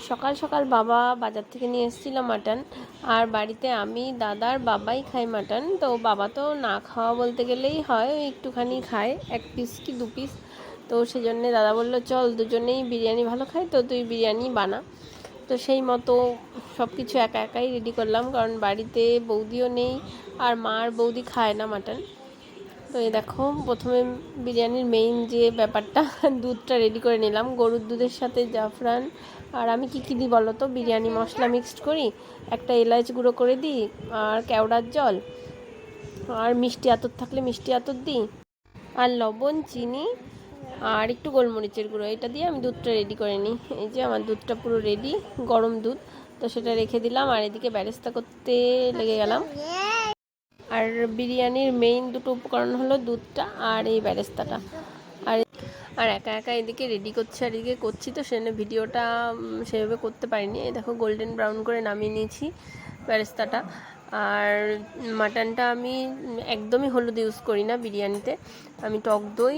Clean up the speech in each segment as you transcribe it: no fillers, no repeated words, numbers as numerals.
সকাল সকাল বাবা বাজার থেকে নিয়ে এসেছিলো মাটন। আর বাড়িতে আমি, দাদার বাবাই খাই মাটন। তো বাবা তো না খাওয়া বলতে গেলেই হয়, ওই একটুখানি খায়, 1 পিস কি 2 পিস। তো সেজন্যে দাদা বললো চল দুজনেই বিরিয়ানি ভালো খাই, তো তুই বিরিয়ানি বানা। তো সেই মতো সব কিছু একা একাই রেডি করলাম, কারণ বাড়িতে বৌদিও নেই আর মা আর বৌদি খায় না মাটন। তো এই দেখো, প্রথমে বিরিয়ানির মেইন যে ব্যাপারটা, দুধটা রেডি করে নিলাম। গরুর দুধের সাথে জাফরান আর আমি কী দিই বলো তো, বিরিয়ানি মশলা মিক্সড করি, একটা এলাচ গুঁড়ো করে দিই, আর কেওড়ার জল, আর মিষ্টি আতর থাকলে মিষ্টি আতর দিই, আর লবণ, চিনি আর একটু গোলমরিচের গুঁড়ো, এটা দিয়ে আমি দুধটা রেডি করে নিই। এই যে আমার দুধটা পুরো রেডি, গরম দুধ। তো সেটা রেখে দিলাম, আর এদিকে বেরেস্তা করতে লেগে গেলাম। আর বিরিয়ানির মেইন দুটো উপকরণ হলো দুধটা আর এই বেরেস্তাটা। আর আর একা একা এদিকে রেডি করছি আর এদিকে করছি, তো সেজন্য ভিডিওটা সেভাবে করতে পারিনি। এই দেখো গোল্ডেন ব্রাউন করে নামিয়ে নিয়েছি বেরেস্তাটা। আর মাটনটা আমি একদমই হলুদ ইউজ করি না বিরিয়ানিতে, আমি টক দই,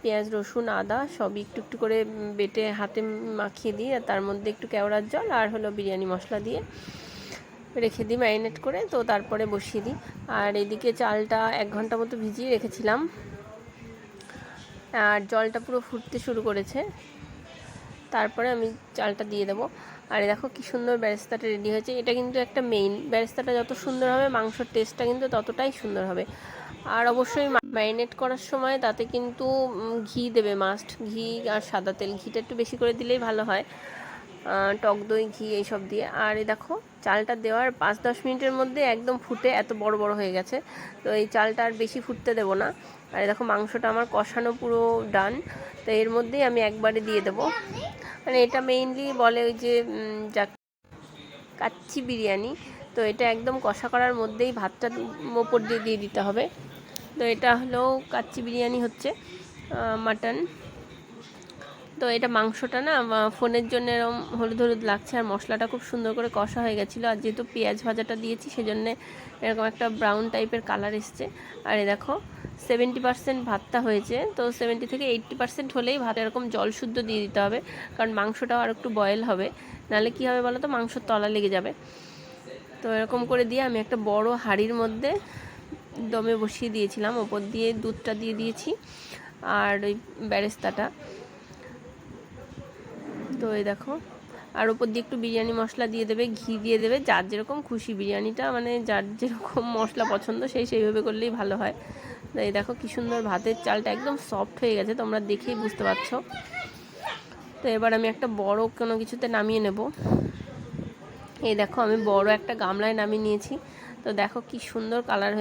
পেঁয়াজ, রসুন, আদা সবই একটু একটু করে বেটে হাতে মাখিয়ে দিই, আর তার মধ্যে একটু কেওড়ার জল আর হলো বিরিয়ানি মশলা দিয়ে রেখে দিই ম্যারিনেট করে, তো তারপরে বসিয়ে দিই। আর এদিকে চালটা 1 ঘন্টা মতো ভিজিয়ে রেখেছিলাম, আর জলটা পুরো ফুটতে শুরু করেছে, তারপরে আমি চালটা দিয়ে দেবো। আর দেখো কি সুন্দর বেরেস্তাটা রেডি হয়েছে। এটা কিন্তু একটা মেইন, বেরেস্তাটা যত সুন্দর হবে মাংসর টেস্টটা কিন্তু ততটাই সুন্দর হবে। আর অবশ্যই ম্যারিনেট করার সময় তাতে কিন্তু ঘি দেবে, মাস্ট ঘি আর সাদা তেল, ঘিটা একটু বেশি করে দিলেই ভালো হয়, টক দই, ঘি এইসব দিয়ে। আর এই দেখো চালটা দেওয়ার 5-10 মিনিটের মধ্যে একদম ফুটে এত বড় বড় হয়ে গেছে। তো এই চালটা আর বেশি ফুটতে দেবো না। আর দেখো মাংসটা আমার কষানো পুরো ডান, তো এর মধ্যেই আমি একবারে দিয়ে দেবো। মানে এটা মেইনলি বলে ওই যে যা কাচ্চি বিরিয়ানি, তো এটা একদম কষা করার মধ্যেই ভাতটা ওপর দিয়ে দিয়ে দিতে হবে। তো এটা হলো কাচ্চি বিরিয়ানি হচ্ছে মাটন। তো এটা মাংসটা না ফোনের জন্য এরকম হলুদ হলুদ লাগছে, আর মশলাটা খুব সুন্দর করে কষা হয়ে গেছিলো, আর যেহেতু পেঁয়াজ ভাজাটা দিয়েছি সেজন্যে এরকম একটা ব্রাউন টাইপের কালার এসছে। আর এই দেখো 70% ভাতটা হয়েছে, তো 70 থেকে 80% হলেই ভাত এরকম জল শুদ্ধ দিয়ে দিতে হবে, কারণ মাংসটাও আর একটু বয়েল হবে, নাহলে কী হবে বলো তো, মাংসর তলা লেগে যাবে। তো এরকম করে দিয়ে আমি একটা বড় হাঁড়ির মধ্যে দমে বসিয়ে দিয়েছিলাম, ওপর দিয়ে দুধটা দিয়ে দিয়েছি আর ওই বেরেস্তাটা। তো এই দেখো, আর ওপর দিয়ে একটু বিরিয়ানি মশলা দিয়ে দেবে, ঘি দিয়ে দেবে, যার যেরকম খুশি, বিরিয়ানিটা মানে যার যেরকম মশলা পছন্দ সেইভাবে করলেই ভালো হয়। তো এই দেখো কি সুন্দর ভাতের চালটা একদম সফট হয়ে গেছে, তোমরা দেখেই বুঝতে পারছো। তো এবার আমি একটা বড় কোনো কিছুতে নামিয়ে নেব। এই দেখো আমি বড় একটা গামলায় নামিয়ে নিয়েছি, তো দেখো কি সুন্দর কালার হয়ে